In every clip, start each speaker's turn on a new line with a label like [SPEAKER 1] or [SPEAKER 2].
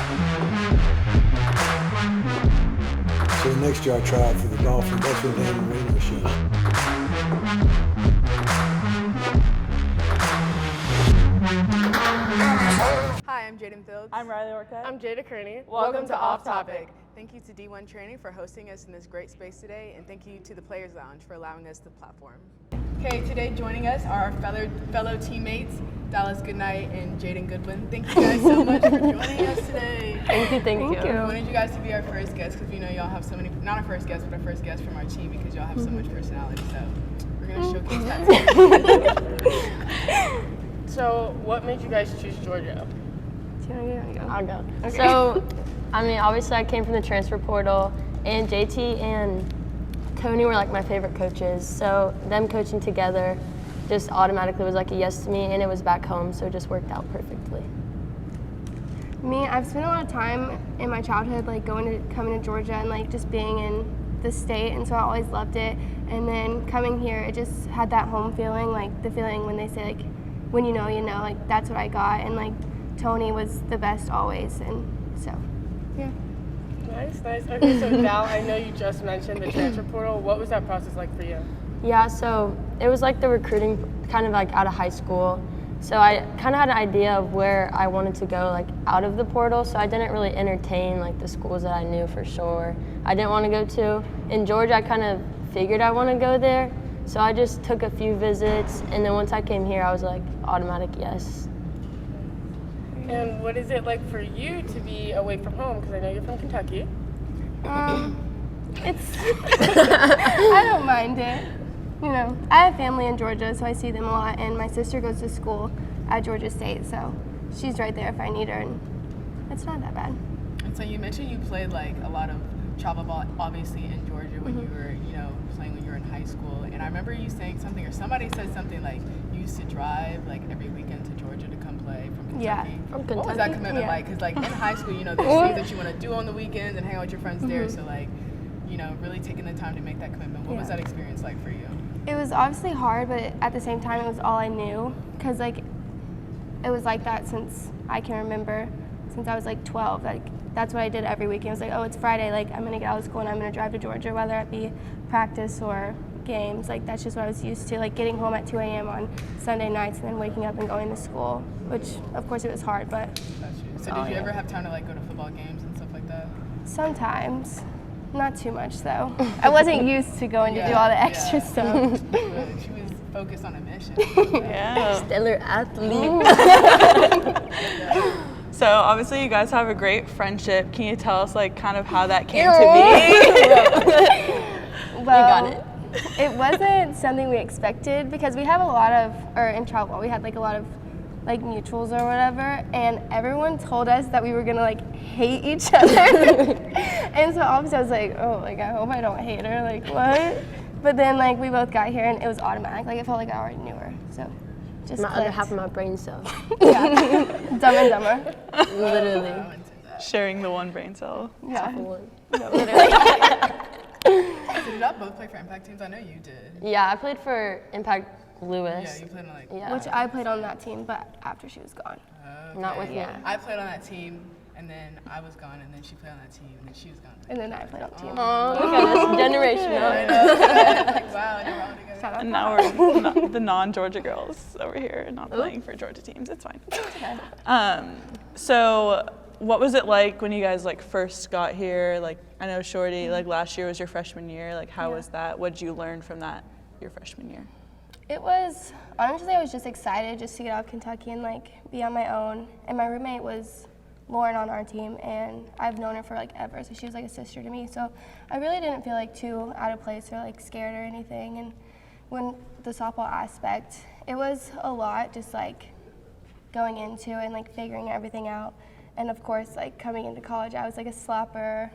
[SPEAKER 1] So next year I try out for the Dolphins. That's when Dan Marino was showing.
[SPEAKER 2] Hi, I'm Jaydyn.
[SPEAKER 3] I'm Riley Orcutt.
[SPEAKER 4] I'm Jada Kearney.
[SPEAKER 3] Welcome to Off Topic.
[SPEAKER 2] Thank you to D1 Training for hosting us in this great space today, and thank you to the Players Lounge for allowing us the platform. Okay, today joining us are our fellow teammates, Dallis, Goodnight, and Jaydyn Goodwin. Thank you guys so much for joining us today.
[SPEAKER 3] Thank you.
[SPEAKER 2] We wanted you guys to be our first guests because we know y'all have so many, not our first guest, but our first guest from our team because y'all have so much personality. So we're going to showcase that today.
[SPEAKER 4] So, what made you guys choose Georgia?
[SPEAKER 3] I'll go. Okay. So, obviously I came from the transfer portal, and JT and Tony were like my favorite coaches. So them coaching together just automatically was like a yes to me, and it was back home, so it just worked out perfectly.
[SPEAKER 5] Me, I've spent a lot of time in my childhood like coming to Georgia and like just being in the state, and so I always loved it. And then coming here, it just had that home feeling, like the feeling when they say like, when you know, like that's what I got. And like Tony was the best always, and so, yeah.
[SPEAKER 4] Nice. Okay, so now I know you just mentioned the transfer portal. What was that process like for you?
[SPEAKER 3] Yeah, so it was like the recruiting kind of like out of high school. So I kind of had an idea of where I wanted to go like out of the portal, so I didn't really entertain like the schools that I knew for sure I didn't want to go to. In Georgia, I kind of figured I want to go there, so I just took a few visits, and then once I came here, I was like automatic yes.
[SPEAKER 4] And what is it like for you to be away from home? Because I know you're from Kentucky.
[SPEAKER 5] It's I don't mind it. You know, I have family in Georgia, so I see them a lot, and my sister goes to school at Georgia State, so she's right there if I need her, and it's not that bad.
[SPEAKER 2] And so you mentioned you played like a lot of travel ball, obviously in Georgia when you were, playing when you were in high school. And I remember you saying something, or somebody said something like you used to drive like every weekend to Georgia to come play from Kentucky.
[SPEAKER 5] Yeah,
[SPEAKER 3] from Kentucky.
[SPEAKER 2] What was that commitment like? Because like in high school, there's things that you want to do on the weekends and hang out with your friends there. So like, really taking the time to make that commitment. What was that experience like for you?
[SPEAKER 5] It was obviously hard, but at the same time, it was all I knew, because like it was like that since I can remember, since I was like 12. Like that's what I did every weekend. It was like, oh, it's Friday, like I'm gonna get out of school and I'm gonna drive to Georgia, whether it be practice or games. Like that's just what I was used to, like getting home at 2 a.m. on Sunday nights and then waking up and going to school, which of course it was hard, but.
[SPEAKER 2] So did you ever have time to like go to football games and stuff like that?
[SPEAKER 5] Sometimes. Not too much though. I wasn't used to going to do all the extra stuff.
[SPEAKER 2] She was focused on a mission.
[SPEAKER 3] Yeah. Stellar athlete.
[SPEAKER 6] So obviously you guys have a great friendship. Can you tell us like kind of how that came to
[SPEAKER 5] be? Well, it wasn't something we expected, because we have in travel, we had like a lot of like mutuals or whatever, and everyone told us that we were gonna like hate each other. And so obviously I was like, oh, like I hope I don't hate her, like what? But then like we both got here and it was automatic, like it felt like I already knew her, so just
[SPEAKER 3] my
[SPEAKER 5] clicked.
[SPEAKER 3] other half of my brain cell.
[SPEAKER 5] Yeah, Dumb and Dumber.
[SPEAKER 3] Literally.
[SPEAKER 6] sharing the one brain cell?
[SPEAKER 5] Yeah.
[SPEAKER 3] No,
[SPEAKER 5] Literally.
[SPEAKER 2] So did y'all both play for Impact teams? I know you did.
[SPEAKER 3] Yeah, I played for Impact Lewis.
[SPEAKER 2] Yeah, you played on like.
[SPEAKER 3] Yeah.
[SPEAKER 5] Which I played on that team, but after she was gone.
[SPEAKER 2] Okay.
[SPEAKER 3] Not with me.
[SPEAKER 2] I played on that team, and then I was gone, and then she played on that team, and then she was gone.
[SPEAKER 5] And then I played on the team.
[SPEAKER 3] Oh, look at this generational.
[SPEAKER 2] Like, wow, you're all together.
[SPEAKER 5] Shout out.
[SPEAKER 6] And now we're the non-Georgia girls over here, not playing for Georgia teams. It's fine.
[SPEAKER 5] Okay.
[SPEAKER 6] So what was it like when you guys like first got here? Like I know Shorty, like last year was your freshman year. Like how was that? What did you learn from that your freshman year?
[SPEAKER 5] It was, honestly, I was just excited just to get out of Kentucky and like be on my own. And my roommate was Lauren on our team, and I've known her for like ever, so she was like a sister to me. So I really didn't feel like too out of place or like scared or anything. And when the softball aspect, it was a lot just like going into and like figuring everything out. And of course, like coming into college, I was like a slapper,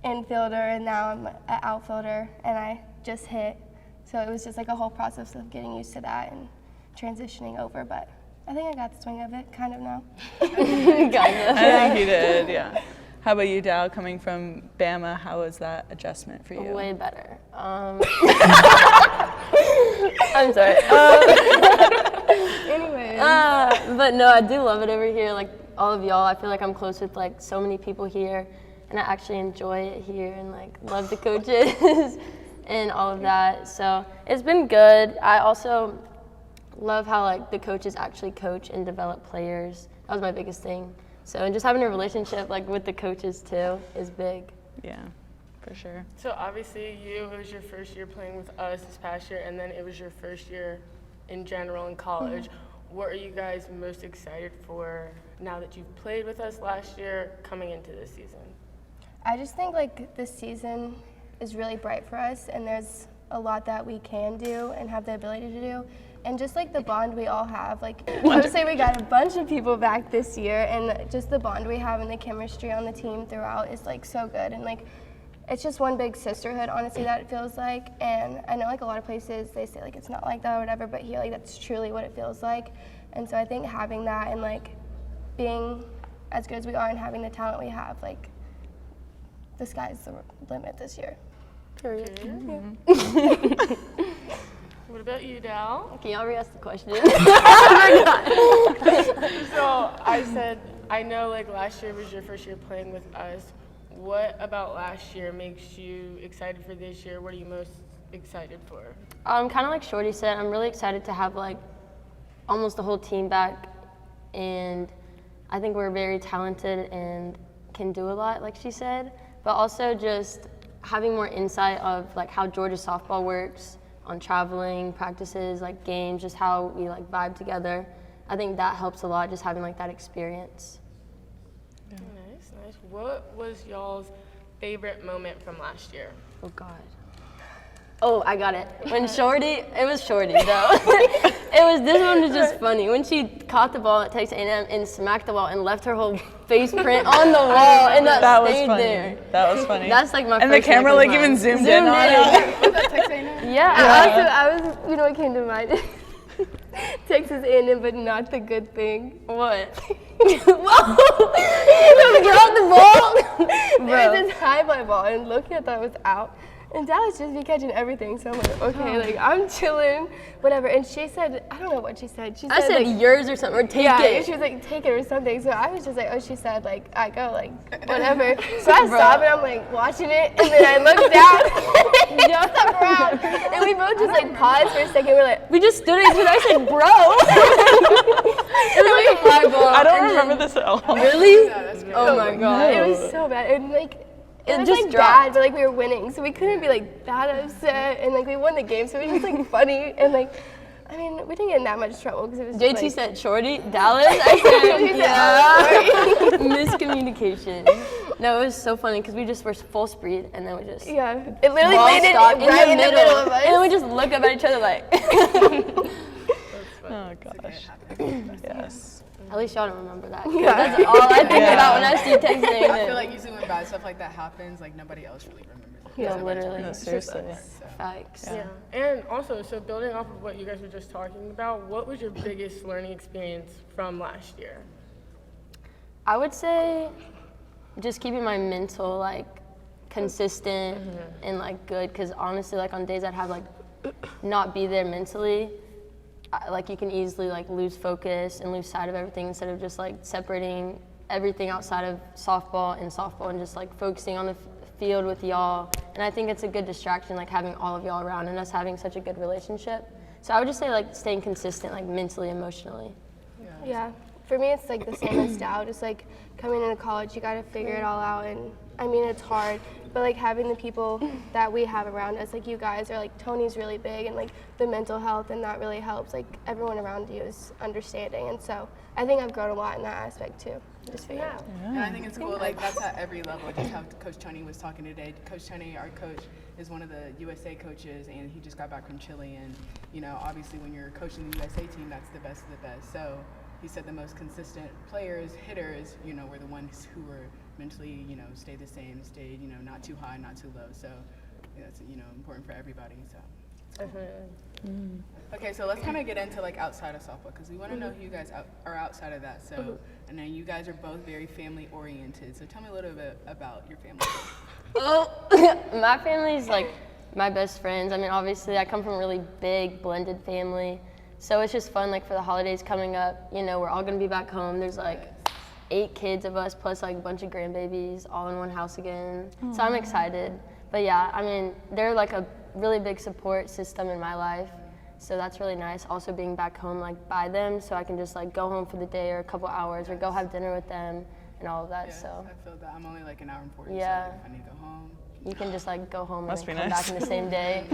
[SPEAKER 5] infielder, and now I'm an outfielder, and I just hit. So it was just like a whole process of getting used to that and transitioning over, but I think I got the swing of it, kind of now.
[SPEAKER 3] Kind of.
[SPEAKER 6] I think you did, yeah. How about you, Dow, coming from Bama, how was that adjustment for you?
[SPEAKER 3] Way better. I'm sorry.
[SPEAKER 5] Anyway.
[SPEAKER 3] But no, I do love it over here. Like all of y'all, I feel like I'm close with like so many people here, and I actually enjoy it here and like love the coaches and all of that. So it's been good. I also love how like the coaches actually coach and develop players. That was my biggest thing. So and just having a relationship like with the coaches too is big.
[SPEAKER 6] Yeah, for sure.
[SPEAKER 4] So obviously it was your first year playing with us this past year, and then it was your first year in general in college. What are you guys most excited for now that you've played with us last year coming into this season?
[SPEAKER 5] I just think like this season is really bright for us, and there's a lot that we can do and have the ability to do. And just like the bond we all have, like I would say we got a bunch of people back this year, and just the bond we have and the chemistry on the team throughout is like so good. And like it's just one big sisterhood, honestly, that it feels like. And I know like a lot of places they say like it's not like that or whatever, but here like that's truly what it feels like. And so I think having that and like being as good as we are and having the talent we have, like the sky's the limit this year.
[SPEAKER 3] Period.
[SPEAKER 4] What about you, Dal?
[SPEAKER 3] Can y'all re-ask the question?
[SPEAKER 4] So I said, I know like last year was your first year playing with us. What about last year makes you excited for this year? What are you most excited for?
[SPEAKER 3] Kind of like Shorty said, I'm really excited to have like almost the whole team back, and I think we're very talented and can do a lot, like she said, but also just having more insight of like how Georgia softball works on traveling, practices, like games, just how we like vibe together. I think that helps a lot, just having like that experience.
[SPEAKER 4] Yeah. Nice. What was y'all's favorite moment from last year?
[SPEAKER 3] Oh God. Oh, I got it. When Shorty, it was Shorty though. This one was just funny. When she caught the ball at Texas A&M and smacked the ball and left her whole face print on the wall, and that
[SPEAKER 6] was
[SPEAKER 3] stayed
[SPEAKER 6] funny.
[SPEAKER 3] there.
[SPEAKER 6] That was funny.
[SPEAKER 3] That's like my
[SPEAKER 6] and
[SPEAKER 3] first
[SPEAKER 6] the camera like
[SPEAKER 3] memory.
[SPEAKER 6] even zoomed in on it.
[SPEAKER 2] Was that Texas A&M?
[SPEAKER 3] Yeah.
[SPEAKER 5] I was, you know what came to mind? Texas A&M, but not the good thing.
[SPEAKER 3] What?
[SPEAKER 5] Whoa! You dropped the ball! There was this high fly ball, and Loki I thought it was out. And Dallis just be catching everything, so I'm like, okay, like I'm chilling, whatever. And she said, I don't know what she said. She said,
[SPEAKER 3] I said
[SPEAKER 5] like,
[SPEAKER 3] yours or something, or take
[SPEAKER 5] yeah,
[SPEAKER 3] it.
[SPEAKER 5] she was like, take it or something. So I was just like, oh, she said, like, I go, like, whatever. So I stopped and I'm like watching it, and then I looked down, and jumped up around, and we both just like paused for a second. We're like,
[SPEAKER 3] We just stood it because I said, bro. It was like a fly ball.
[SPEAKER 6] I don't remember this at all.
[SPEAKER 3] Really?
[SPEAKER 2] Yeah, that's great.
[SPEAKER 3] Oh my God.
[SPEAKER 5] it was so bad. And like, it was
[SPEAKER 3] just
[SPEAKER 5] like
[SPEAKER 3] dropped.
[SPEAKER 5] bad, but like we were winning, so we couldn't be like that upset. And like we won the game, so it was just like funny. And like, I mean, we didn't get in that much trouble because it was just,
[SPEAKER 3] JT
[SPEAKER 5] like,
[SPEAKER 3] said Shorty, Dallas. I
[SPEAKER 5] She
[SPEAKER 3] said,
[SPEAKER 5] said,
[SPEAKER 3] yeah. Miscommunication. No, it was so funny because we just were full speed and then we just
[SPEAKER 5] yeah, it literally
[SPEAKER 3] ball
[SPEAKER 5] landed
[SPEAKER 3] stopped
[SPEAKER 5] right in the middle of us.
[SPEAKER 3] and then we just look up at each other like.
[SPEAKER 6] Oh gosh. Yes.
[SPEAKER 3] At least y'all don't remember that. 'Cause
[SPEAKER 5] Yeah.
[SPEAKER 3] That's all I think about when I see Texas A&M.
[SPEAKER 2] I feel like usually when bad stuff like that happens, like nobody else really remembers it.
[SPEAKER 3] Yeah,
[SPEAKER 2] Except for
[SPEAKER 3] literally.
[SPEAKER 6] No, seriously.
[SPEAKER 3] Facts.
[SPEAKER 4] Yeah. And also, so building off of what you guys were just talking about, what was your biggest learning experience from last year?
[SPEAKER 3] I would say just keeping my mental like consistent and like good, because honestly like on days I'd have like not be there mentally, like you can easily like lose focus and lose sight of everything instead of just like separating everything outside of softball and just like focusing on the field with y'all. And I think it's a good distraction, like having all of y'all around and us having such a good relationship. So I would just say like staying consistent, like mentally, emotionally.
[SPEAKER 5] Yeah, for me it's like the same as Dow. Just like coming into college, you gotta figure it all out, and I mean it's hard, but like having the people that we have around us, like you guys, are like Tony's really big, and like the mental health, and that really helps. Like everyone around you is understanding, and so I think I've grown a lot in that aspect too. Just figure it out.
[SPEAKER 2] And I think it's cool, like that's at every level, just how Coach Tony was talking today. Coach Tony, our coach, is one of the USA coaches, and he just got back from Chile, and you know, obviously when you're coaching the USA team, that's the best of the best. So he said the most consistent players, hitters, you know, were the ones who were mentally, you know, stayed the same, stayed, you know, not too high, not too low. So that's, you know, important for everybody. So. Okay, so let's kind of get into like outside of softball, because we want to know who you guys are outside of that. So, and then you guys are both very family oriented. So tell me a little bit about your family.
[SPEAKER 3] Oh, my family's like my best friends. I mean, obviously I come from a really big blended family, So it's just fun, like for the holidays coming up, you know, we're all gonna be back home. There's like 8 kids of us plus like a bunch of grandbabies all in one house again. So I'm excited. But yeah, I mean, they're like a really big support system in my life. So that's really nice. Also being back home like by them, so I can just like go home for the day or a couple hours or go have dinner with them and all of that.
[SPEAKER 2] Yes,
[SPEAKER 3] So
[SPEAKER 2] I feel that. I'm only like an hour and 40,
[SPEAKER 3] Yeah.
[SPEAKER 2] so like, if I need to go home.
[SPEAKER 3] you can just like go home
[SPEAKER 6] Must
[SPEAKER 3] and
[SPEAKER 6] be
[SPEAKER 3] then come
[SPEAKER 6] nice.
[SPEAKER 3] back in the same day.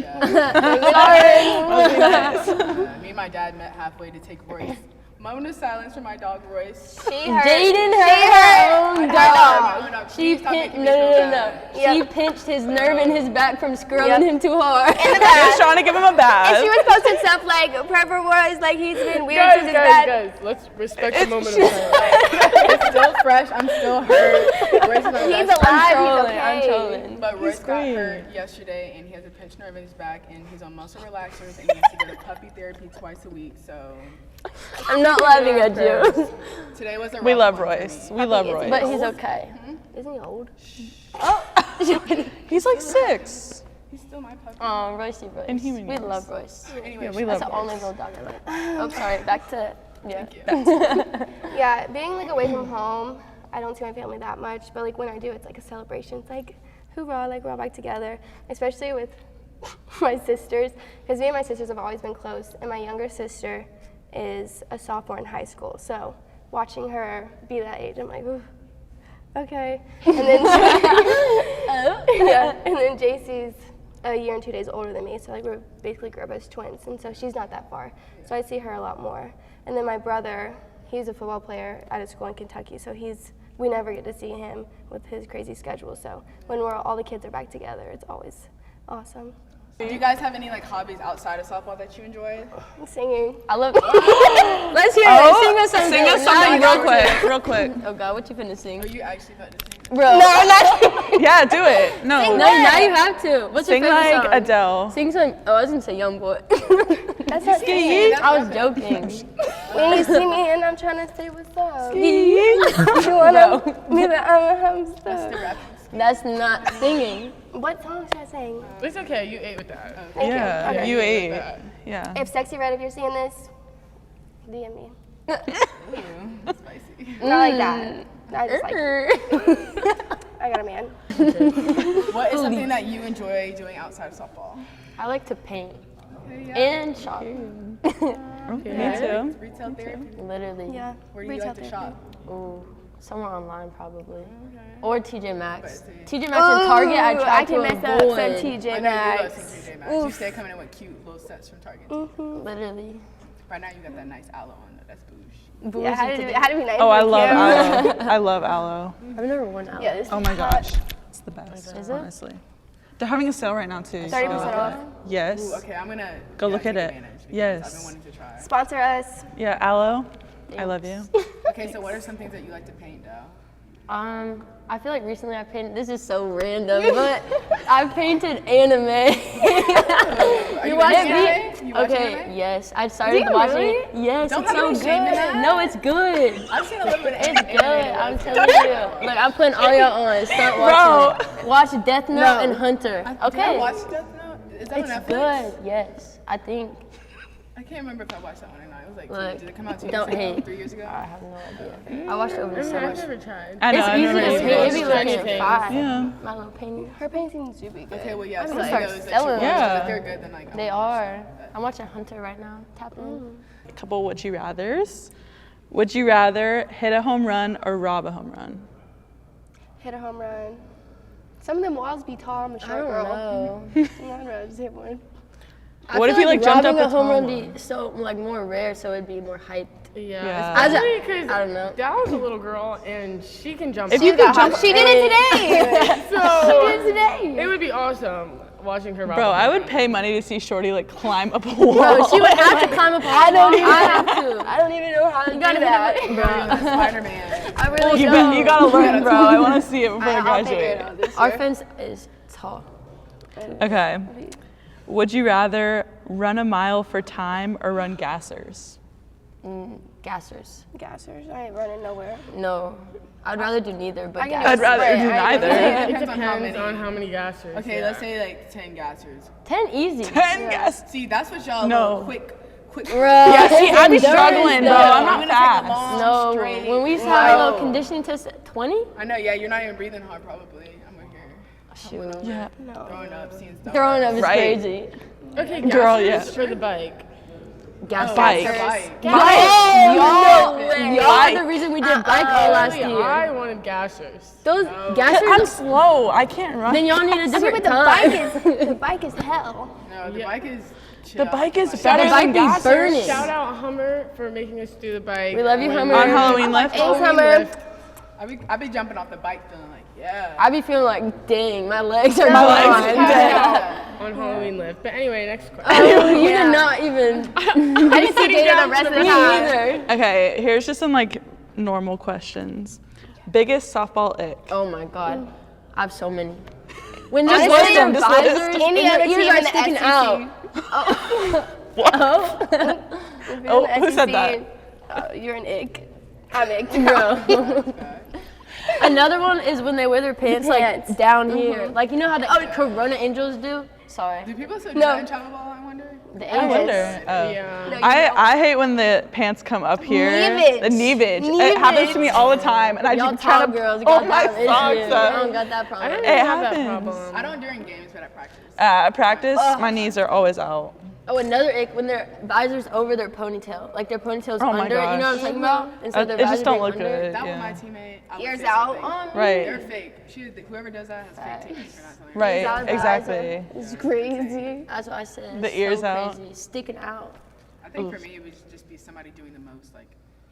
[SPEAKER 2] Me and my dad met halfway to take Royce. Moment of silence for my dog Royce.
[SPEAKER 3] Jaydyn hurt her own dog. She
[SPEAKER 2] Please stop
[SPEAKER 3] pinched
[SPEAKER 2] making me feel
[SPEAKER 3] no.
[SPEAKER 2] bad.
[SPEAKER 3] She pinched his nerve in his back from scrubbing him too hard.
[SPEAKER 6] I was trying to give him a bath.
[SPEAKER 5] She was posting stuff like Trevor was like he's been weird
[SPEAKER 4] Guys,
[SPEAKER 5] since his dad.
[SPEAKER 4] guys, let's respect the moment of silence.
[SPEAKER 2] It's still fresh. I'm still hurt. Royce is my
[SPEAKER 5] He's
[SPEAKER 2] best friend.
[SPEAKER 5] alive. He's
[SPEAKER 3] I'm
[SPEAKER 5] okay.
[SPEAKER 3] trolling.
[SPEAKER 2] But Royce got
[SPEAKER 6] great.
[SPEAKER 2] hurt yesterday, and he has a pinched nerve in his back, and he's on muscle relaxers, and he has to go to puppy therapy twice a week. So
[SPEAKER 3] I'm not laughing at you.
[SPEAKER 2] today was a rough
[SPEAKER 6] We love
[SPEAKER 2] one for
[SPEAKER 6] Royce.
[SPEAKER 2] me.
[SPEAKER 6] We love Royce.
[SPEAKER 3] But he's okay. Isn't he old?
[SPEAKER 6] He's like 6.
[SPEAKER 2] He's still my puppy.
[SPEAKER 3] Oh, Royce.
[SPEAKER 6] In human
[SPEAKER 3] We
[SPEAKER 6] years.
[SPEAKER 3] love Royce.
[SPEAKER 2] Anyway,
[SPEAKER 6] We
[SPEAKER 3] That's
[SPEAKER 6] love
[SPEAKER 3] the only
[SPEAKER 6] Royce.
[SPEAKER 3] little dog I like. Oh, sorry. Back to yeah.
[SPEAKER 5] Yeah, being like away from home, I don't see my family that much. But like when I do, it's like a celebration. It's like hoorah, like we're all back together. Especially with my sisters, because me and my sisters have always been close. And my younger sister is a sophomore in high school, so watching her be that age, I'm like, ooh, okay. And then yeah, and then JC's a year and 2 days older than me, so like we're basically grew up as twins, and so she's not that far, so I see her a lot more. And then my brother, he's a football player at a school in Kentucky, so we never get to see him with his crazy schedule. So when all the kids are back together, it's always awesome.
[SPEAKER 2] Do you guys have any like hobbies outside of softball that you enjoy?
[SPEAKER 5] Singing.
[SPEAKER 3] I love. Let's hear it. Sing us something.
[SPEAKER 6] Sing us something real quick.
[SPEAKER 3] Oh God, what you finna sing?
[SPEAKER 2] Are you actually about to sing?
[SPEAKER 3] Bro.
[SPEAKER 6] Yeah, do it. No.
[SPEAKER 3] No, now you have to. What's
[SPEAKER 6] Sing
[SPEAKER 3] your favorite
[SPEAKER 6] like
[SPEAKER 3] song?
[SPEAKER 6] Adele.
[SPEAKER 3] Sing some. Oh, I was gonna say Young Boy.
[SPEAKER 5] That's not singing.
[SPEAKER 3] I was joking.
[SPEAKER 5] When you see me and I'm trying to say what's up.
[SPEAKER 3] You
[SPEAKER 5] You wanna be the hamster.
[SPEAKER 3] That's not singing.
[SPEAKER 5] What song should I sing?
[SPEAKER 4] It's okay, you ate with that.
[SPEAKER 5] Thank you.
[SPEAKER 6] Yeah,
[SPEAKER 5] Okay.
[SPEAKER 6] you ate. Yeah.
[SPEAKER 5] If Sexy Red, if you're seeing this, DM me.
[SPEAKER 2] Spicy.
[SPEAKER 5] Not like that. I just like, I got a man.
[SPEAKER 2] What is something that you enjoy doing outside of softball?
[SPEAKER 3] I like to paint
[SPEAKER 2] Okay, yeah.
[SPEAKER 3] and shop.
[SPEAKER 6] Okay, me too.
[SPEAKER 2] Retail therapy.
[SPEAKER 3] Literally.
[SPEAKER 5] Yeah.
[SPEAKER 2] Where do you like to shop?
[SPEAKER 3] Ooh, somewhere online probably. Or TJ Maxx. TJ Maxx and Target. I try
[SPEAKER 5] I
[SPEAKER 3] to
[SPEAKER 5] can mess up
[SPEAKER 3] avoid.
[SPEAKER 5] some
[SPEAKER 2] I know
[SPEAKER 5] TJ
[SPEAKER 2] you love
[SPEAKER 5] Maxx.
[SPEAKER 2] some TJ Maxx. You stay coming in with cute little sets from Target.
[SPEAKER 3] Literally.
[SPEAKER 2] Right now you got that nice aloe on there. That's boosh.
[SPEAKER 5] Yeah, how to be nice.
[SPEAKER 6] Oh, I
[SPEAKER 5] with
[SPEAKER 6] love
[SPEAKER 5] you.
[SPEAKER 6] aloe. I love aloe.
[SPEAKER 3] I've never worn out.
[SPEAKER 5] Yeah, this
[SPEAKER 6] Oh my gosh. It's the best,
[SPEAKER 3] Is it?
[SPEAKER 6] honestly. They're having a sale right now too.
[SPEAKER 5] 30% off.
[SPEAKER 6] Yes.
[SPEAKER 2] Ooh, okay, I'm gonna
[SPEAKER 6] Go look
[SPEAKER 2] take
[SPEAKER 6] at it.
[SPEAKER 2] advantage because
[SPEAKER 6] Yes.
[SPEAKER 2] I've been wanting to try.
[SPEAKER 5] Sponsor us.
[SPEAKER 6] Yeah, aloe. I love you.
[SPEAKER 2] Okay, so what are some things that you like to paint, though?
[SPEAKER 3] I feel like recently I painted. This is so random, but I painted anime.
[SPEAKER 2] Are you watching anime? You watch
[SPEAKER 3] Okay,
[SPEAKER 2] anime?
[SPEAKER 3] yes, I started
[SPEAKER 5] you
[SPEAKER 3] watching
[SPEAKER 5] really?
[SPEAKER 3] it. Yes,
[SPEAKER 2] Don't
[SPEAKER 3] it's
[SPEAKER 2] have
[SPEAKER 3] so
[SPEAKER 2] any
[SPEAKER 3] good.
[SPEAKER 2] shame in that.
[SPEAKER 3] No, it's good.
[SPEAKER 2] I've seen a little bit of
[SPEAKER 3] It's
[SPEAKER 2] anime.
[SPEAKER 3] good. I'm telling you. Like I'm putting all y'all on. Start watching it. Watch Death Note and Hunter.
[SPEAKER 2] Did I
[SPEAKER 3] Okay,
[SPEAKER 2] watch Death Note? Is that
[SPEAKER 3] it's
[SPEAKER 2] on Netflix?
[SPEAKER 3] good. Yes, I think.
[SPEAKER 2] I can't remember if I watched that one or not. It was like,
[SPEAKER 3] Look,
[SPEAKER 2] did it come out 2 years
[SPEAKER 3] don't
[SPEAKER 2] ago?
[SPEAKER 3] hate.
[SPEAKER 2] 3 years ago?
[SPEAKER 3] I have no idea. I watched it over the summer.
[SPEAKER 4] I've never tried.
[SPEAKER 6] I know.
[SPEAKER 3] It's
[SPEAKER 6] I've
[SPEAKER 3] easy
[SPEAKER 6] never
[SPEAKER 3] to
[SPEAKER 6] really
[SPEAKER 3] paint. It
[SPEAKER 6] watched
[SPEAKER 3] be
[SPEAKER 6] it.
[SPEAKER 3] looking
[SPEAKER 4] Anything.
[SPEAKER 3] fire.
[SPEAKER 6] Yeah.
[SPEAKER 3] My little painting.
[SPEAKER 5] Her paintings do be good.
[SPEAKER 2] Okay, well, yeah,
[SPEAKER 3] I'm
[SPEAKER 2] some
[SPEAKER 3] gonna
[SPEAKER 2] of
[SPEAKER 3] start
[SPEAKER 2] those that you
[SPEAKER 3] selling
[SPEAKER 2] watch,
[SPEAKER 3] them.
[SPEAKER 6] Yeah.
[SPEAKER 2] if they're good, then like,
[SPEAKER 3] They are. I'm watching Hunter right now. Tap in.
[SPEAKER 6] A couple would you rathers. Would you rather hit a home run or rob a home run?
[SPEAKER 5] Hit a home run. Some of them walls be tall. I'm a
[SPEAKER 3] I
[SPEAKER 5] short
[SPEAKER 3] don't
[SPEAKER 5] girl.
[SPEAKER 3] know.
[SPEAKER 5] I'd rather just hit one.
[SPEAKER 6] What if you like jumped up
[SPEAKER 3] robbing
[SPEAKER 6] a
[SPEAKER 3] a home run
[SPEAKER 6] tall one?
[SPEAKER 3] be so like more rare, so it'd be more hyped.
[SPEAKER 4] Yeah,
[SPEAKER 6] Yeah.
[SPEAKER 4] especially because
[SPEAKER 3] I don't know.
[SPEAKER 4] Dallis a little girl and she can jump.
[SPEAKER 6] If
[SPEAKER 4] up.
[SPEAKER 6] you could jump,
[SPEAKER 5] She did it today.
[SPEAKER 4] So
[SPEAKER 5] She did it today.
[SPEAKER 4] it would be awesome watching her.
[SPEAKER 6] bro, I would pay money to see Shorty like climb up a wall.
[SPEAKER 3] Bro, she would have to climb up. I have to.
[SPEAKER 5] I don't even know how to do that.
[SPEAKER 2] Spider-Man.
[SPEAKER 3] I really
[SPEAKER 6] you,
[SPEAKER 3] don't.
[SPEAKER 6] you gotta learn, bro. I want to see it before I
[SPEAKER 5] I'll figure it
[SPEAKER 6] graduate.
[SPEAKER 5] out this
[SPEAKER 3] Our
[SPEAKER 5] year.
[SPEAKER 3] fence is tall.
[SPEAKER 6] Okay. Would you rather run a mile for time or run gassers?
[SPEAKER 3] Gassers.
[SPEAKER 5] Gassers. I ain't running nowhere.
[SPEAKER 3] No, I'd rather do neither. But
[SPEAKER 5] I can
[SPEAKER 3] gassers.
[SPEAKER 6] I'd rather do
[SPEAKER 5] I-
[SPEAKER 6] neither.
[SPEAKER 4] It
[SPEAKER 2] Depends on how
[SPEAKER 4] depends
[SPEAKER 2] many.
[SPEAKER 4] on how many gassers.
[SPEAKER 2] Okay,
[SPEAKER 4] yeah.
[SPEAKER 2] let's say like 10 gassers.
[SPEAKER 3] 10 easy.
[SPEAKER 6] 10 gas.
[SPEAKER 2] See, that's what y'all
[SPEAKER 6] No.
[SPEAKER 2] little quick.
[SPEAKER 6] Yeah, see, I'd be struggling, bro. I'm not
[SPEAKER 2] gonna take a
[SPEAKER 6] fast.
[SPEAKER 2] long,
[SPEAKER 3] No,
[SPEAKER 2] straight.
[SPEAKER 3] when we used to have a little
[SPEAKER 2] No.
[SPEAKER 3] conditioning test at 20,
[SPEAKER 2] I know, yeah, you're not even breathing hard, probably. I'm right here.
[SPEAKER 3] shoot,
[SPEAKER 6] Yeah.
[SPEAKER 2] Throwing up, seeing stuff.
[SPEAKER 3] throwing up is
[SPEAKER 6] Right.
[SPEAKER 3] crazy.
[SPEAKER 4] Okay,
[SPEAKER 6] Girl,
[SPEAKER 4] gassers
[SPEAKER 6] yeah.
[SPEAKER 4] for the bike.
[SPEAKER 3] Gas
[SPEAKER 6] Bike.
[SPEAKER 2] Bike.
[SPEAKER 3] Y'all are the reason we did bike all last
[SPEAKER 4] Really,
[SPEAKER 3] year.
[SPEAKER 4] I wanted gassers.
[SPEAKER 3] Those
[SPEAKER 6] I'm
[SPEAKER 3] gassers,
[SPEAKER 6] slow. I can't run.
[SPEAKER 3] then y'all need a
[SPEAKER 5] See,
[SPEAKER 3] different
[SPEAKER 5] but the
[SPEAKER 3] time.
[SPEAKER 5] bike is hell.
[SPEAKER 2] No, the bike is chill.
[SPEAKER 6] The bike is
[SPEAKER 3] The
[SPEAKER 6] better
[SPEAKER 3] bike
[SPEAKER 6] than
[SPEAKER 3] be
[SPEAKER 6] gassers.
[SPEAKER 3] burning.
[SPEAKER 4] Shout out Hummer for making us do the bike.
[SPEAKER 3] We love you, Hummer.
[SPEAKER 6] On Halloween lift.
[SPEAKER 5] Thanks, Hummer.
[SPEAKER 2] I be jumping off the bike feeling like, yeah.
[SPEAKER 3] I be feeling like, dang, my legs are
[SPEAKER 6] My legs.
[SPEAKER 3] gone.
[SPEAKER 4] On Halloween lift. But anyway, next question.
[SPEAKER 3] You did not even.
[SPEAKER 5] I didn't see Jaydyn the rest of the
[SPEAKER 3] Me
[SPEAKER 5] time.
[SPEAKER 3] neither.
[SPEAKER 6] Okay, here's just some like normal questions. Biggest softball ick.
[SPEAKER 3] Oh my god, I have so many. When
[SPEAKER 6] Just
[SPEAKER 3] there's
[SPEAKER 6] list them, just list
[SPEAKER 3] visors
[SPEAKER 6] them.
[SPEAKER 3] and
[SPEAKER 5] Any other
[SPEAKER 3] your
[SPEAKER 5] team
[SPEAKER 3] ears
[SPEAKER 5] in
[SPEAKER 3] are
[SPEAKER 5] the
[SPEAKER 3] sticking
[SPEAKER 5] SEC.
[SPEAKER 3] out.
[SPEAKER 6] Oh, who said that?
[SPEAKER 5] You're an ick. I'm ick.
[SPEAKER 3] Bro. Another one is when they wear their pants like down here, like you know how the Corona Angels do. Sorry,
[SPEAKER 2] Do people still do that in travel ball, I wonder?
[SPEAKER 3] the
[SPEAKER 6] I
[SPEAKER 3] Angels.
[SPEAKER 6] wonder. Oh.
[SPEAKER 4] Yeah.
[SPEAKER 6] I hate when the pants come up here.
[SPEAKER 5] Cleavage.
[SPEAKER 6] The cleavage. It happens to me all the time, and I
[SPEAKER 3] Y'all
[SPEAKER 6] just try
[SPEAKER 3] tall
[SPEAKER 6] to
[SPEAKER 3] girls
[SPEAKER 6] pull
[SPEAKER 3] got
[SPEAKER 6] my
[SPEAKER 3] that issue.
[SPEAKER 6] socks
[SPEAKER 3] I
[SPEAKER 6] up.
[SPEAKER 3] don't got that
[SPEAKER 4] I
[SPEAKER 3] problem.
[SPEAKER 4] don't
[SPEAKER 6] It
[SPEAKER 4] really have that
[SPEAKER 6] happens.
[SPEAKER 4] problem.
[SPEAKER 2] I don't during games, but at practice.
[SPEAKER 6] At practice, my knees are always out.
[SPEAKER 3] Oh, another ick when their visors over their ponytail, like their ponytail's
[SPEAKER 6] Oh my
[SPEAKER 3] under. You know what I'm
[SPEAKER 6] gosh.
[SPEAKER 3] talking about? Instead of their
[SPEAKER 6] It just
[SPEAKER 3] visor
[SPEAKER 6] don't
[SPEAKER 3] being
[SPEAKER 6] look
[SPEAKER 3] under.
[SPEAKER 6] good.
[SPEAKER 2] That
[SPEAKER 6] Yeah.
[SPEAKER 2] was my teammate. I would
[SPEAKER 5] Ears
[SPEAKER 2] say
[SPEAKER 5] out.
[SPEAKER 2] something.
[SPEAKER 6] Right.
[SPEAKER 2] They're fake. Whoever does that has fake teammates for not telling you.
[SPEAKER 6] Right.
[SPEAKER 5] out the
[SPEAKER 6] Exactly.
[SPEAKER 5] It's crazy.
[SPEAKER 3] That's what I said.
[SPEAKER 6] The
[SPEAKER 3] It's
[SPEAKER 6] ears
[SPEAKER 3] so
[SPEAKER 6] out.
[SPEAKER 3] crazy. Sticking out.
[SPEAKER 2] I think for me, it would just be somebody doing the most, like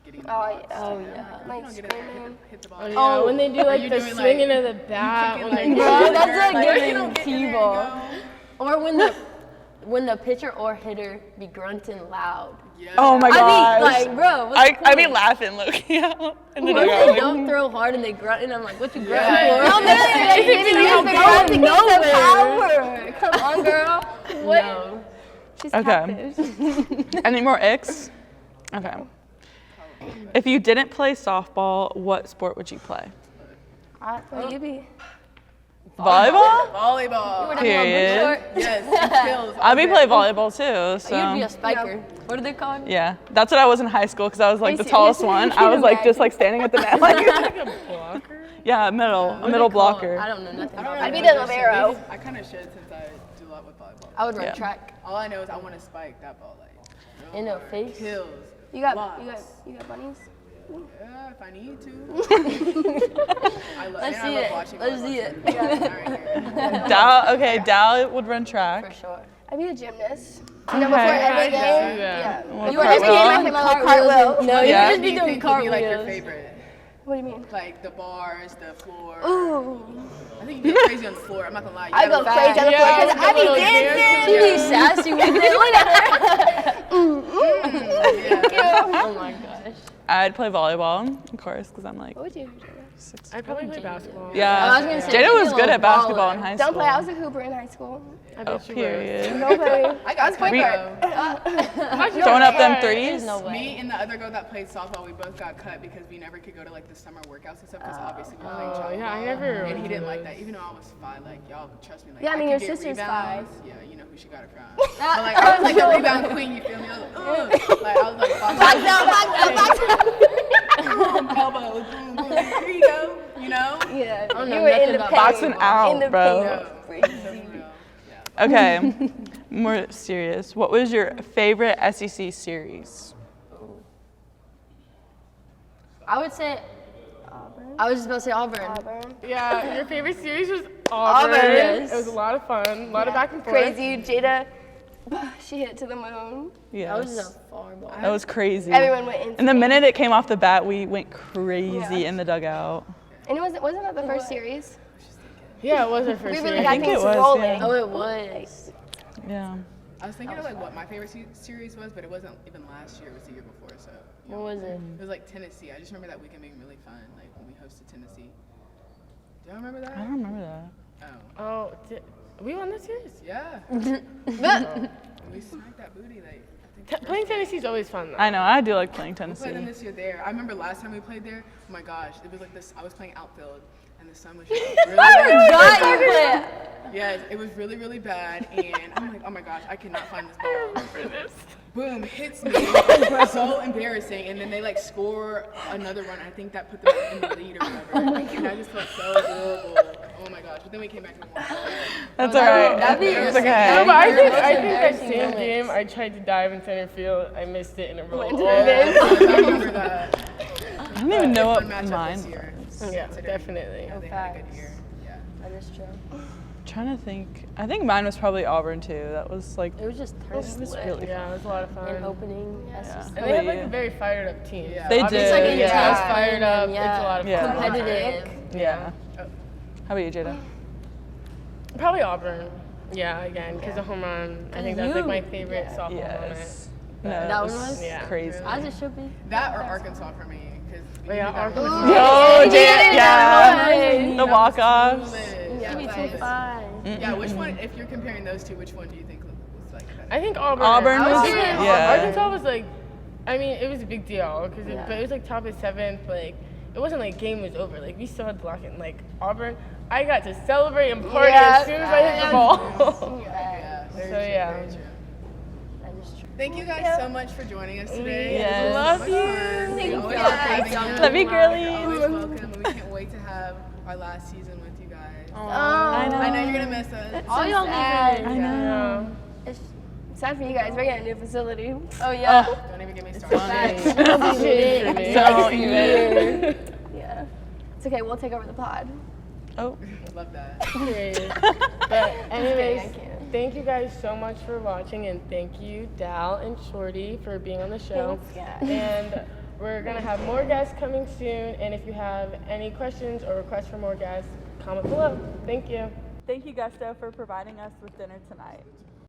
[SPEAKER 2] getting in the
[SPEAKER 5] Oh,
[SPEAKER 2] box.
[SPEAKER 5] yeah.
[SPEAKER 3] Oh
[SPEAKER 2] You
[SPEAKER 3] yeah.
[SPEAKER 5] Like
[SPEAKER 2] don't get in there,
[SPEAKER 5] screaming.
[SPEAKER 2] hit the ball.
[SPEAKER 4] Oh, yeah, when they do like
[SPEAKER 2] you
[SPEAKER 4] the
[SPEAKER 2] doing,
[SPEAKER 4] swinging
[SPEAKER 2] like,
[SPEAKER 4] of the bat.
[SPEAKER 2] kicking,
[SPEAKER 4] When they
[SPEAKER 2] like,
[SPEAKER 3] Bro, that's like
[SPEAKER 2] like,
[SPEAKER 3] giving
[SPEAKER 2] you don't get in there and
[SPEAKER 3] T-ball.
[SPEAKER 2] go.
[SPEAKER 3] Or when the pitcher or hitter be grunting loud.
[SPEAKER 2] Yeah.
[SPEAKER 6] Oh my
[SPEAKER 3] I
[SPEAKER 6] gosh.
[SPEAKER 3] be like, bro, what's the
[SPEAKER 6] I be
[SPEAKER 3] point?
[SPEAKER 6] laughing, looking out. And then
[SPEAKER 3] When
[SPEAKER 6] I
[SPEAKER 3] they
[SPEAKER 6] go, like,
[SPEAKER 3] don't throw hard and they grunt, and I'm like, what you grunting
[SPEAKER 2] Yeah.
[SPEAKER 3] for?
[SPEAKER 5] No, literally, like, maybe
[SPEAKER 3] don't
[SPEAKER 5] they're
[SPEAKER 3] go
[SPEAKER 5] going to
[SPEAKER 3] nowhere.
[SPEAKER 5] get the power. Come on, girl. What?
[SPEAKER 3] No.
[SPEAKER 5] She's
[SPEAKER 6] Okay.
[SPEAKER 5] catfish.
[SPEAKER 6] Any more icks? Okay. If you didn't play softball, what sport would you play?
[SPEAKER 5] What do you be?
[SPEAKER 6] Volleyball?
[SPEAKER 2] Volleyball.
[SPEAKER 6] Period.
[SPEAKER 2] Yes, it kills.
[SPEAKER 6] I'll be play volleyball too. So.
[SPEAKER 3] You'd be a spiker. What are they called?
[SPEAKER 6] Yeah, that's what I was in high school because I was like the
[SPEAKER 5] you
[SPEAKER 6] tallest
[SPEAKER 5] see-
[SPEAKER 6] one.
[SPEAKER 5] you
[SPEAKER 6] I was
[SPEAKER 5] can
[SPEAKER 6] like just
[SPEAKER 5] imagine.
[SPEAKER 6] like standing at the net. Like,
[SPEAKER 4] like a blocker.
[SPEAKER 6] yeah, middle,
[SPEAKER 3] What
[SPEAKER 6] a
[SPEAKER 3] are they
[SPEAKER 6] middle
[SPEAKER 3] called?
[SPEAKER 6] blocker.
[SPEAKER 3] I don't know nothing about
[SPEAKER 5] I'd
[SPEAKER 3] that.
[SPEAKER 5] be the libero.
[SPEAKER 2] I kind of should since I do a lot with volleyball.
[SPEAKER 3] I would run
[SPEAKER 6] Yeah.
[SPEAKER 3] track.
[SPEAKER 2] All I know is I want to spike that ball like real
[SPEAKER 3] In the
[SPEAKER 2] hard.
[SPEAKER 3] face?
[SPEAKER 2] Kills.
[SPEAKER 5] You got
[SPEAKER 2] Lots.
[SPEAKER 5] bunnies?
[SPEAKER 2] Yeah, if I need to.
[SPEAKER 3] Let's see it. Let's see it.
[SPEAKER 2] it.
[SPEAKER 6] Dal, okay, Dal would run track.
[SPEAKER 3] For sure.
[SPEAKER 5] I'd be a gymnast. You know, before every game. Yeah.
[SPEAKER 6] Well,
[SPEAKER 5] You would just be
[SPEAKER 6] cartwheel.
[SPEAKER 5] doing like a cartwheel.
[SPEAKER 3] No,
[SPEAKER 6] Yeah.
[SPEAKER 3] you just be doing
[SPEAKER 2] Would be like your
[SPEAKER 3] cartwheels.
[SPEAKER 2] favorite?
[SPEAKER 5] What do you mean?
[SPEAKER 2] Like the bars, the floor.
[SPEAKER 5] Ooh.
[SPEAKER 2] I think you go crazy on the floor. I'm not gonna lie. You
[SPEAKER 5] I go
[SPEAKER 2] gotta-
[SPEAKER 5] crazy on the floor
[SPEAKER 4] Yeah,
[SPEAKER 5] because I be
[SPEAKER 4] little
[SPEAKER 5] dancing.
[SPEAKER 3] She be sassy with it. Look at her. Oh my gosh.
[SPEAKER 6] I'd play volleyball, of course, because I'm like
[SPEAKER 5] What would you?
[SPEAKER 6] 6'.
[SPEAKER 4] I'd probably play basketball.
[SPEAKER 6] Yeah,
[SPEAKER 3] I was gonna say,
[SPEAKER 6] Jada
[SPEAKER 3] she'd
[SPEAKER 6] was
[SPEAKER 3] be a
[SPEAKER 6] good
[SPEAKER 3] little
[SPEAKER 6] at basketball
[SPEAKER 3] baller.
[SPEAKER 6] in high school.
[SPEAKER 5] Don't play. I was a hooper in high school.
[SPEAKER 4] I
[SPEAKER 6] Oh,
[SPEAKER 4] bet you would.
[SPEAKER 6] period.
[SPEAKER 5] No play.
[SPEAKER 2] I got
[SPEAKER 5] point
[SPEAKER 6] We-
[SPEAKER 5] guard.
[SPEAKER 6] Throwing up them threes.
[SPEAKER 3] There's no way.
[SPEAKER 2] Me and the other girl that played softball, we both got cut because we never could go to like the summer workouts and stuff because obviously we were playing travel
[SPEAKER 4] yeah, I
[SPEAKER 2] ball.
[SPEAKER 4] never
[SPEAKER 2] And he
[SPEAKER 4] went
[SPEAKER 2] didn't
[SPEAKER 4] to
[SPEAKER 2] like
[SPEAKER 4] those.
[SPEAKER 2] that, even though I was 5. Like y'all trust me. Like,
[SPEAKER 5] Yeah, I mean,
[SPEAKER 2] could
[SPEAKER 5] your
[SPEAKER 2] get
[SPEAKER 5] sister's
[SPEAKER 2] rebounds.
[SPEAKER 5] 5.
[SPEAKER 2] Yeah, you know who she got it from. But like I was like the rebound queen. You feel me? I was like, I was like
[SPEAKER 5] Box out, box out.
[SPEAKER 2] elbows. Boom, boom. Here you go. You know?
[SPEAKER 5] Yeah,
[SPEAKER 3] don't know
[SPEAKER 5] you were in
[SPEAKER 3] nothing
[SPEAKER 5] the
[SPEAKER 3] about
[SPEAKER 5] paint.
[SPEAKER 6] Boxing out,
[SPEAKER 5] in the
[SPEAKER 6] bro.
[SPEAKER 5] paint.
[SPEAKER 2] Yeah.
[SPEAKER 6] Okay, more serious. What was your favorite SEC series?
[SPEAKER 3] I would say, I was just about to say Auburn.
[SPEAKER 5] Auburn.
[SPEAKER 4] Yeah, your favorite series was Auburn.
[SPEAKER 3] yes.
[SPEAKER 4] It was a lot of fun, a lot of back and forth.
[SPEAKER 5] Crazy, Jada. She hit it to the moon.
[SPEAKER 3] That was
[SPEAKER 6] Yes.
[SPEAKER 3] a far ball.
[SPEAKER 6] That was crazy.
[SPEAKER 5] Everyone went insane.
[SPEAKER 6] And the minute it came off the bat, we went crazy in the dugout.
[SPEAKER 5] And wasn't that the first series?
[SPEAKER 4] Yeah, it was our first
[SPEAKER 5] We really
[SPEAKER 4] series.
[SPEAKER 5] got
[SPEAKER 6] think
[SPEAKER 5] things
[SPEAKER 6] it was,
[SPEAKER 5] rolling.
[SPEAKER 6] yeah.
[SPEAKER 3] Oh, it was.
[SPEAKER 6] Yeah.
[SPEAKER 2] I was thinking of like what my favorite series was, but it wasn't even last year. It was the year before. So
[SPEAKER 3] What was it?
[SPEAKER 2] it was like Tennessee. I just remember that weekend being really fun. Like when we hosted Tennessee. Do y'all remember that?
[SPEAKER 6] I don't remember that.
[SPEAKER 2] Oh,
[SPEAKER 4] Oh, we won that series?
[SPEAKER 2] yeah. We smacked that booty. Like I think
[SPEAKER 4] Playing Tennessee is always fun, though.
[SPEAKER 6] I know, I do like playing
[SPEAKER 2] we played them
[SPEAKER 6] Tennessee.
[SPEAKER 2] this year there. I remember last time we played there. Oh my gosh, it was like this. I was playing outfield, and the sun was just really bad.
[SPEAKER 3] God, you play.
[SPEAKER 2] Yes, it was really, really bad, and I'm like, oh my gosh, I cannot find this ball.
[SPEAKER 4] For this.
[SPEAKER 2] boom, hits me. So embarrassing. And then they like score another run. I think that put them in the lead or whatever. And I just felt so horrible. Like, oh my gosh. But then we came back and won.
[SPEAKER 6] That's all right. It's okay.
[SPEAKER 4] No, but I think that
[SPEAKER 5] embarrassing
[SPEAKER 4] same
[SPEAKER 5] moments.
[SPEAKER 4] game, I tried to dive in center field. I missed it in a row.
[SPEAKER 2] I remember that.
[SPEAKER 6] I don't even know
[SPEAKER 2] Fun
[SPEAKER 6] what
[SPEAKER 2] matchup
[SPEAKER 6] mine
[SPEAKER 2] this year.
[SPEAKER 4] Yeah, definitely.
[SPEAKER 2] They had a good year. Yeah.
[SPEAKER 3] That is true.
[SPEAKER 6] Trying to think. I think mine was probably Auburn too. That was like
[SPEAKER 3] It was just turns
[SPEAKER 6] really
[SPEAKER 4] Yeah, it was a lot of fun.
[SPEAKER 3] and opening.
[SPEAKER 6] yeah.
[SPEAKER 4] And they have like a very fired up team.
[SPEAKER 2] Yeah.
[SPEAKER 6] They
[SPEAKER 4] Obviously,
[SPEAKER 6] did.
[SPEAKER 3] like
[SPEAKER 4] yeah,
[SPEAKER 3] intense
[SPEAKER 4] it's fired up.
[SPEAKER 3] yeah.
[SPEAKER 4] It's a lot of
[SPEAKER 6] Yeah.
[SPEAKER 4] fun.
[SPEAKER 3] Competitive.
[SPEAKER 6] Yeah. How about you, Jada?
[SPEAKER 4] Probably Auburn. Yeah, again, because the home run. I think that's like my favorite softball moment.
[SPEAKER 6] Yes. No,
[SPEAKER 3] That
[SPEAKER 6] that
[SPEAKER 3] one
[SPEAKER 6] was
[SPEAKER 3] was?
[SPEAKER 4] Yeah.
[SPEAKER 6] crazy.
[SPEAKER 3] As it should be.
[SPEAKER 2] That or Arkansas for me.
[SPEAKER 4] But yeah, Arkansas.
[SPEAKER 6] Oh, Jada, yeah.
[SPEAKER 3] Nice.
[SPEAKER 6] The walk-offs.
[SPEAKER 3] Give me 2-5.
[SPEAKER 2] Yeah, which one, if you're comparing those two, which one do you think was like better?
[SPEAKER 4] I think Auburn.
[SPEAKER 6] Auburn was- yeah.
[SPEAKER 4] Arkansas was like, I mean, it was a big deal because but it was like top of seventh. Like, it wasn't like game was over. Like we still had to lock in. Like Auburn, I got to celebrate and party as soon as I hit the ball.
[SPEAKER 2] Yeah, very
[SPEAKER 4] So,
[SPEAKER 2] true,
[SPEAKER 4] yeah.
[SPEAKER 2] very true.
[SPEAKER 3] That is true.
[SPEAKER 2] Thank you guys so much for joining us today.
[SPEAKER 6] Yes.
[SPEAKER 2] It was
[SPEAKER 4] Love
[SPEAKER 2] so much
[SPEAKER 4] you.
[SPEAKER 2] fun.
[SPEAKER 3] Thank
[SPEAKER 2] We always
[SPEAKER 3] you
[SPEAKER 2] love
[SPEAKER 3] guys.
[SPEAKER 2] having you.
[SPEAKER 6] Love you,
[SPEAKER 2] You're
[SPEAKER 6] girlies.
[SPEAKER 2] always welcome, and we can't wait to have our last season with you guys.
[SPEAKER 6] I know.
[SPEAKER 2] I know you're gonna miss us.
[SPEAKER 3] All y'all
[SPEAKER 5] sad.
[SPEAKER 3] leaving.
[SPEAKER 6] I know.
[SPEAKER 5] It's sad for you guys. We're getting a new facility.
[SPEAKER 3] Oh yeah.
[SPEAKER 2] Don't even get me started.
[SPEAKER 6] Don't even.
[SPEAKER 5] Yeah. It's okay. We'll take over the pod.
[SPEAKER 6] Oh.
[SPEAKER 2] I love that.
[SPEAKER 4] But anyways,
[SPEAKER 5] I can't.
[SPEAKER 4] thank you guys so much for watching, and thank you, Dal and Shorty, for being on the show.
[SPEAKER 5] Thanks, guys.
[SPEAKER 4] And we're gonna have more guests coming soon. And if you have any questions or requests for more guests, comment below. Thank you.
[SPEAKER 6] Thank you, Gusto, for providing us with dinner tonight.